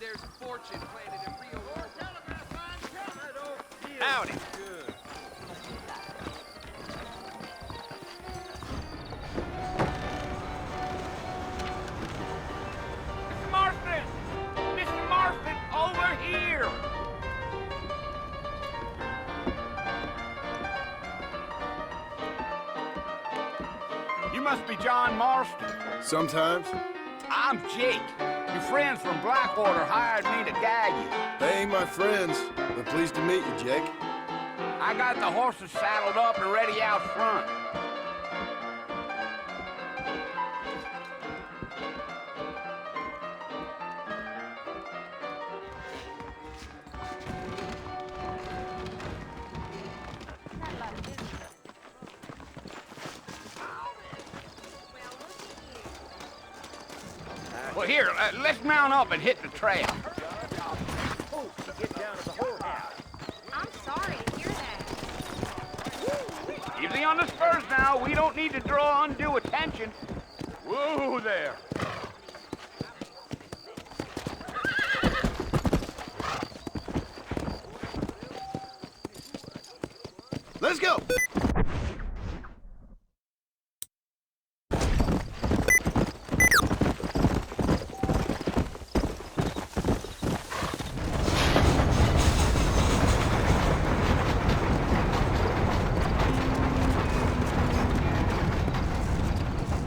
there's a fortune planted in Rio. Howdy. Good. Mr. Marston! Mr. Marston, over here! You must be John Marston. Sometimes. I'm Jake. Your friends from Blackwater hired me to guide you. They ain't my friends, but pleased to meet you, Jake. I got the horses saddled up and ready out front. Well, here, let's mount up and hit the trail. I'm sorry to hear that. Easy on the spurs now. We don't need to draw undue attention. Whoa there. Let's go!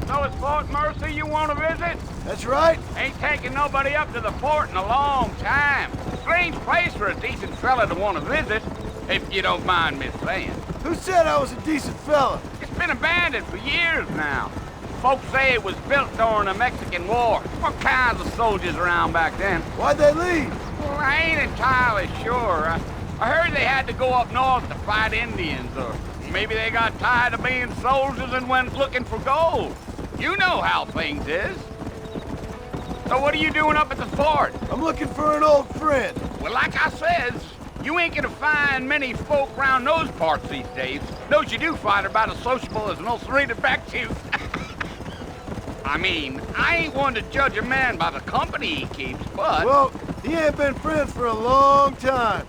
So it's Fort Mercy you want to visit? That's right. Ain't taking nobody up to the fort in a long time. Strange place for a decent fella to want to visit, if you don't mind me saying. Who said I was a decent fella? It's been abandoned for years now. Folks say it was built during the Mexican War. All kinds of soldiers around back then. Why'd they leave? Well, I ain't entirely sure. I heard they had to go up north to fight Indians, or maybe they got tired of being soldiers and went looking for gold. You know how things is. So what are you doing up at the fort? I'm looking for an old friend. Well, like I says, you ain't gonna find many folk round those parts these days. Those you do find are about as sociable as an ulcerated back tooth. I mean, I ain't one to judge a man by the company he keeps, but... Well, he ain't been friends for a long time.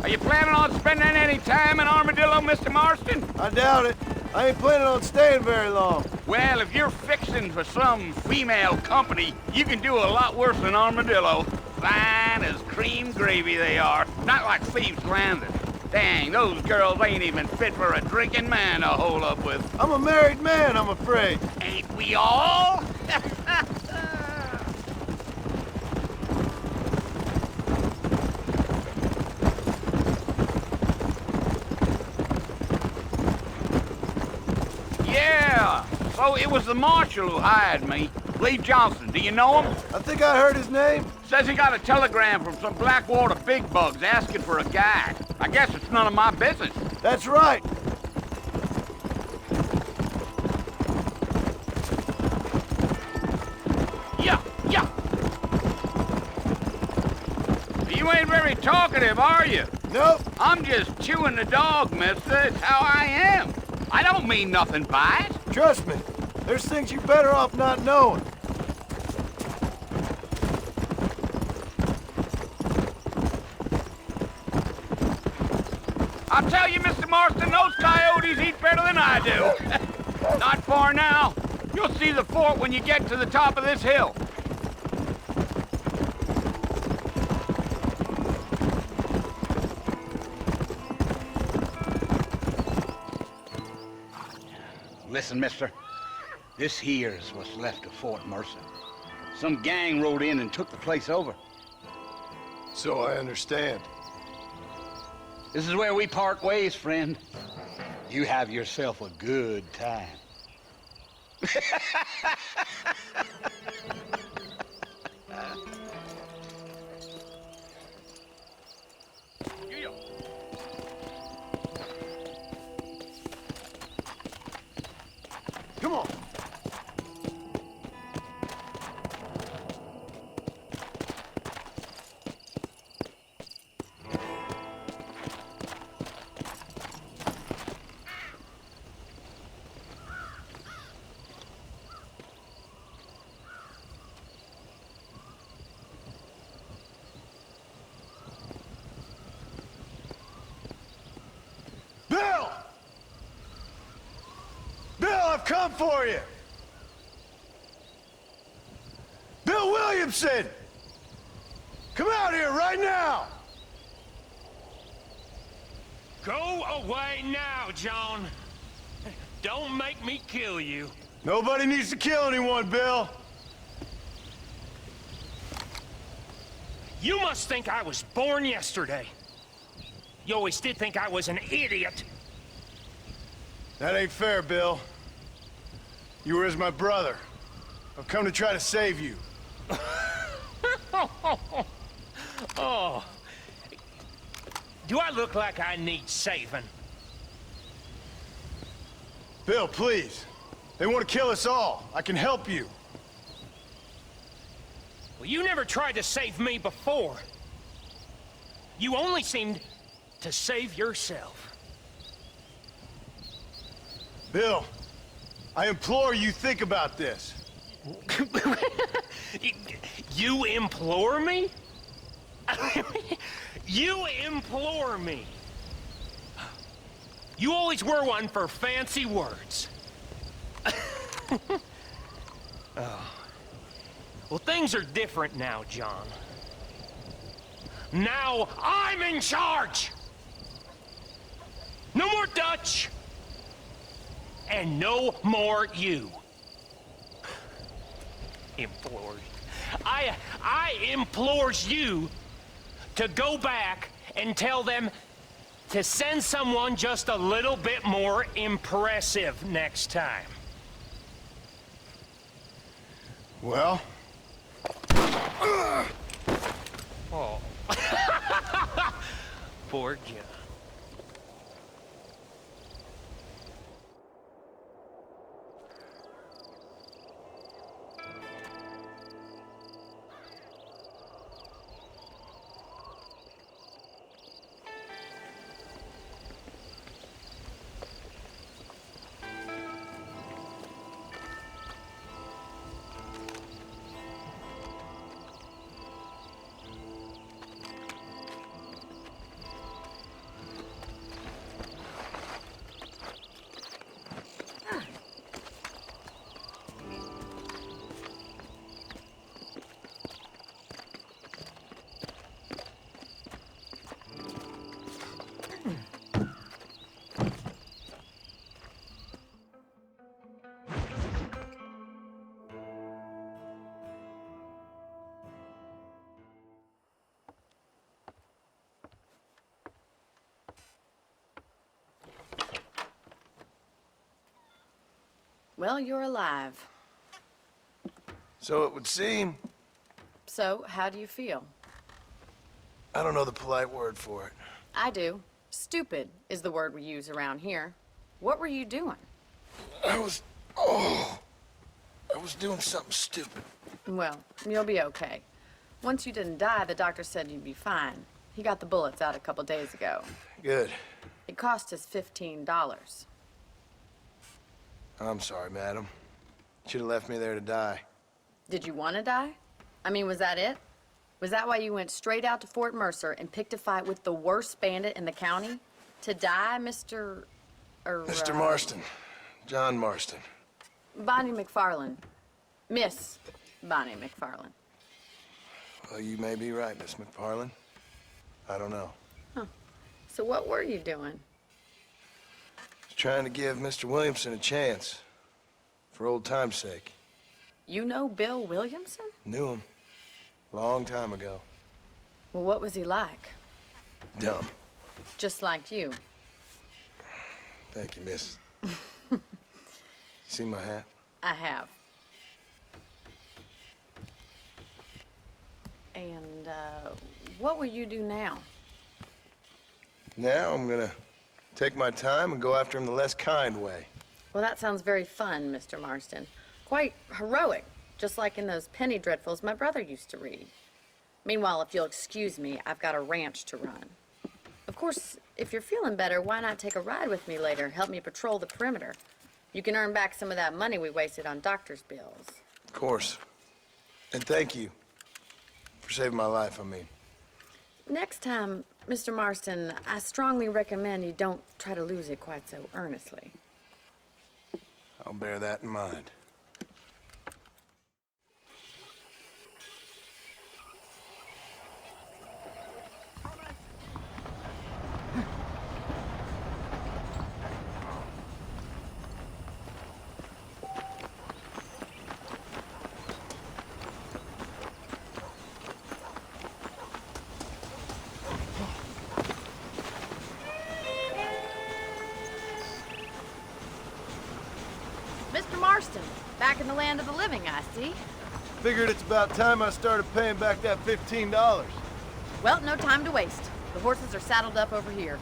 Are you planning on spending any time in Armadillo, Mr. Marston? I doubt it. I ain't planning on staying very long. Well, if you're fixing for some female company, you can do a lot worse than Armadillo. Fine as cream gravy they are, not like Thieves' Landing. Dang, those girls ain't even fit for a drinking man to hole up with. I'm a married man, I'm afraid. Ain't we all? Yeah, so it was the marshal who hired me. Lee Johnson, do you know him? I think I heard his name. Says he got a telegram from some Blackwater big bugs asking for a guide. I guess it's none of my business. That's right. Yeah. You ain't very talkative, are you? Nope. I'm just chewing the dog, mister. It's how I am. I don't mean nothing by it. Trust me. There's things you're better off not knowing. I'll tell you, Mr. Marston, those coyotes eat better than I do. Not far now. You'll see the fort when you get to the top of this hill. Listen, mister. This here's what's left of Fort Mercy. Some gang rode in and took the place over. So I understand. This is where we part ways, friend. You have yourself a good time. Come on. I've come for you! Bill Williamson! Come out here right now! Go away now, John. Don't make me kill you. Nobody needs to kill anyone, Bill. You must think I was born yesterday. You always did think I was an idiot. That ain't fair, Bill. You were as my brother. I've come to try to save you. Oh. Do I look like I need saving? Bill, please. They want to kill us all. I can help you. Well, you never tried to save me before. You only seemed to save yourself. Bill, I implore you think about this. You implore me? You implore me. You always were one for fancy words. Oh. Well, things are different now, John. Now I'm in charge! No more Dutch! And no more you. Implores. I implores you to go back and tell them to send someone just a little bit more impressive next time. Well? Oh. Poor John. Well, you're alive. So it would seem. So, how do you feel? I don't know the polite word for it. I do. Stupid is the word we use around here. What were you doing? I was doing something stupid. Well, you'll be okay. Once you didn't die, the doctor said you'd be fine. He got the bullets out a couple days ago. Good. It cost us $15. I'm sorry, madam. Should have left me there to die. Did you want to die? I mean, was that it? Was that why you went straight out to Fort Mercer and picked a fight with the worst bandit in the county? To die, Mr. Mr. Marston. John Marston. Bonnie McFarland. Miss Bonnie McFarland. Well, you may be right, Miss McFarland. I don't know. Huh. So what were you doing? Trying to give Mr. Williamson a chance. For old time's sake. You know Bill Williamson? Knew him. Long time ago. Well, what was he like? Dumb. Just like you. Thank you, miss. See my hat? I have. And, what will you do now? Now I'm gonna take my time and go after him the less kind way. Well, that sounds very fun, Mr. Marston. Quite heroic, just like in those penny dreadfuls my brother used to read. Meanwhile, if you'll excuse me, I've got a ranch to run. Of course, if you're feeling better, why not take a ride with me later? Help me patrol the perimeter. You can earn back some of that money we wasted on doctor's bills. Of course. And thank you. For saving my life, I mean. Next time, Mr. Marston, I strongly recommend you don't try to lose it quite so earnestly. I'll bear that in mind. Mr. Marston, back in the land of the living, I see. Figured it's about time I started paying back that $15. Well, no time to waste. The horses are saddled up over here.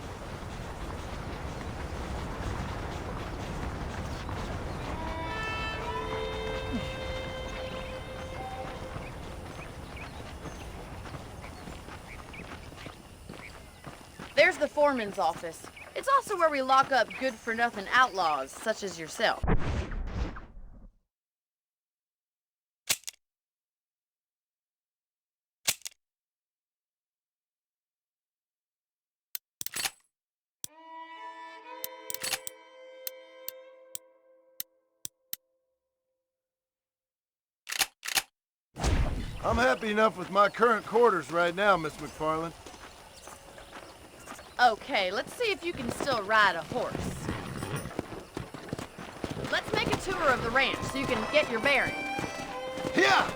There's the foreman's office. It's also where we lock up good-for-nothing outlaws, such as yourself. I'm happy enough with my current quarters right now, Miss McFarland. Okay, let's see if you can still ride a horse. Let's make a tour of the ranch so you can get your bearings. Yeah!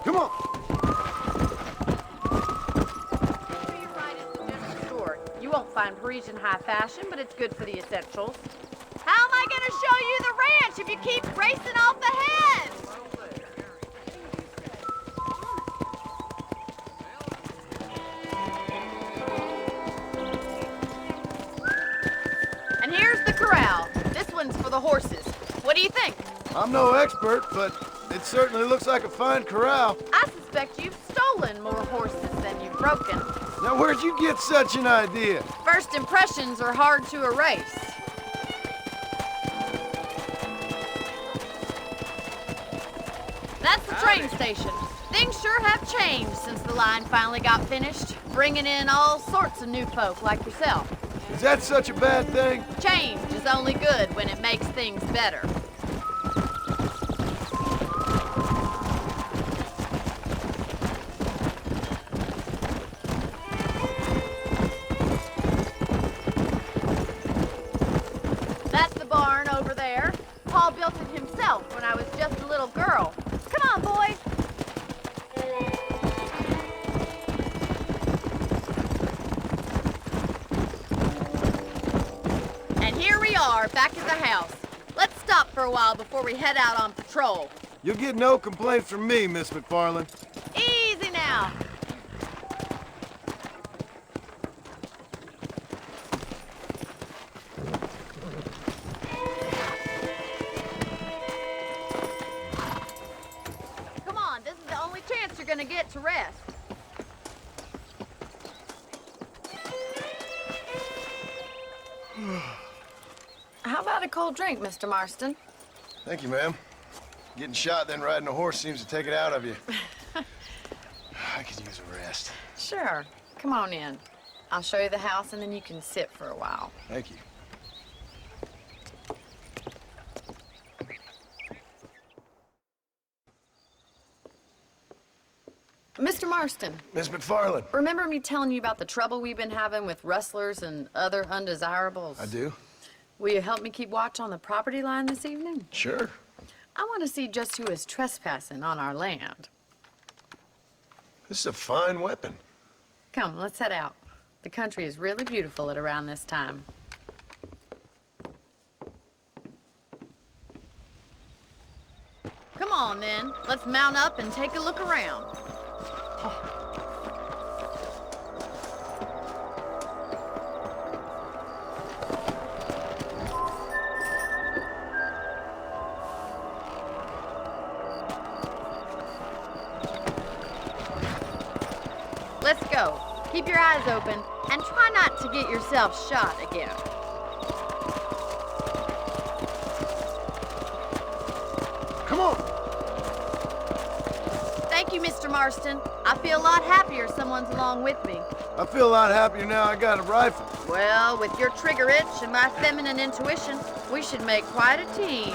Come on! You won't find Parisian high fashion, but it's good for the essentials. How am I going to show you the ranch if you keep racing off ahead? And here's the corral. This one's for the horses. What do you think? I'm no expert, but it certainly looks like a fine corral. I suspect you've stolen more horses than you've broken. Now, where'd you get such an idea? First impressions are hard to erase. That's the train station. Things sure have changed since the line finally got finished, bringing in all sorts of new folk like yourself. Is that such a bad thing? Change is only good when it makes things better. That's the barn over there. Paul built it himself when I was just a little girl. Come on, boys. And here we are, back at the house. Let's stop for a while before we head out on patrol. You'll get no complaints from me, Miss McFarland. Easy now. Come on, this is the only chance you're gonna get to rest. How about a cold drink, Mr. Marston? Thank you, ma'am. Getting shot, then riding a horse seems to take it out of you. I could use a rest. Sure. Come on in. I'll show you the house and then you can sit for a while. Thank you. Mr. Marston, Miss McFarland. remember me telling you about the trouble we've been having with rustlers and other undesirables? I do? Will you help me keep watch on the property line this evening? Sure. I want to see just who is trespassing on our land. This is a fine weapon. Come, let's head out. The country is really beautiful at around this time. Come on, then. Let's mount up and take a look around. Let's go. Keep your eyes open and try not to get yourself shot again. Mr. Marston. I feel a lot happier someone's along with me. I feel a lot happier now I got a rifle. Well, with your trigger itch and my feminine intuition, we should make quite a team.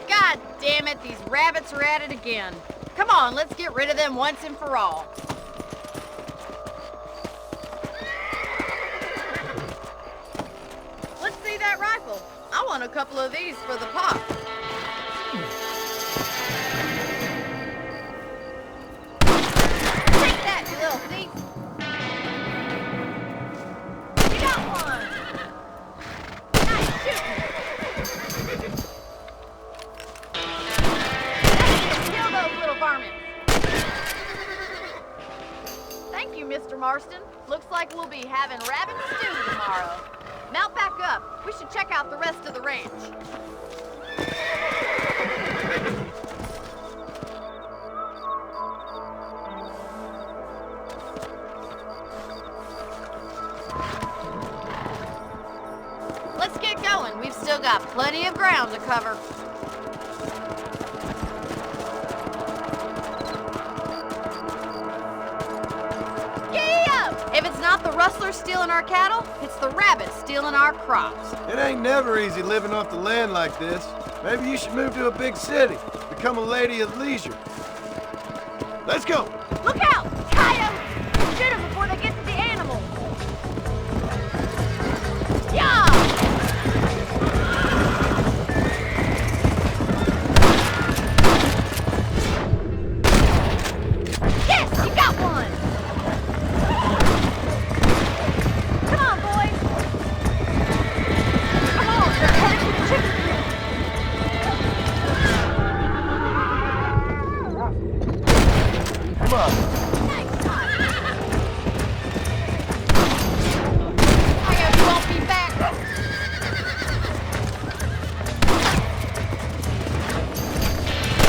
God damn it, these rabbits are at it again. Come on, let's get rid of them once and for all. Let's see that rifle. I want a couple of these for the pop. Take that, you little thief. You got one. Nice shooting. Kill those little varmints. Thank you, Mr. Marston. Looks like we'll be having rabbit stew tomorrow. Mount back up. We should check out the rest of the ranch. Let's get going. We've still got plenty of ground to cover. If it's not the rustlers stealing our cattle, it's the rabbits stealing our crops. It ain't never easy living off the land like this. Maybe you should move to a big city, become a lady of leisure. Let's go! Look out! Coyotes! Shoot them before they get to the animals! Yeah! Yes! You got one! Come on, boys! Come on, they're headed to the chicken coop! Come on! Nice shot! Coyote won't be back!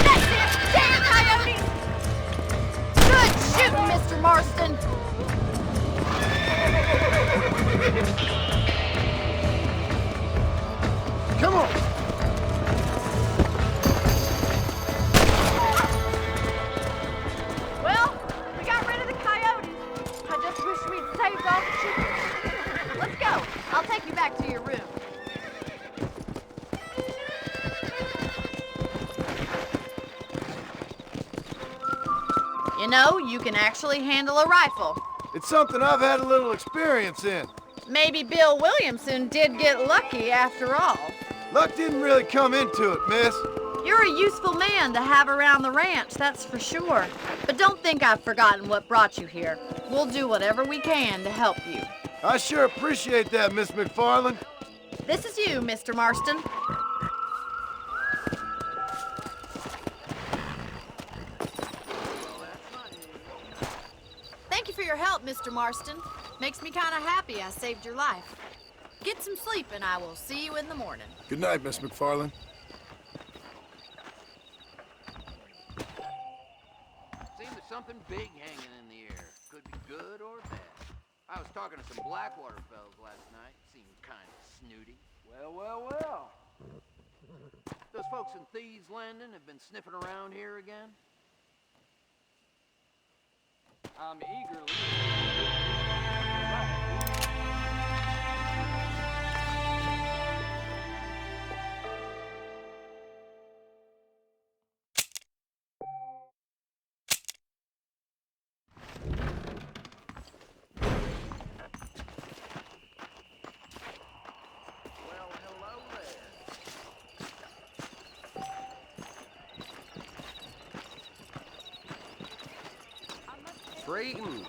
That's it! Damn coyotes! Good shooting, Mr. Marston! Come on! Well, we got rid of the coyotes. I just wish we'd saved all the chickens. Let's go. I'll take you back to your room. You know, you can actually handle a rifle. It's something I've had a little experience in. Maybe Bill Williamson did get lucky after all. Luck didn't really come into it, miss. You're a useful man to have around the ranch, that's for sure. But don't think I've forgotten what brought you here. We'll do whatever we can to help you. I sure appreciate that, Miss McFarland. This is you, Mr. Marston. Thank you for your help, Mr. Marston. Makes me kind of happy I saved your life. Get some sleep and I will see you in the morning. Good night, Miss McFarland. Seems there's something big hanging in the air. Could be good or bad. I was talking to some Blackwater fellas last night. Seemed kind of snooty. Well. Those folks in Thieves Landing have been sniffing around here again? I'm eagerly... Trading.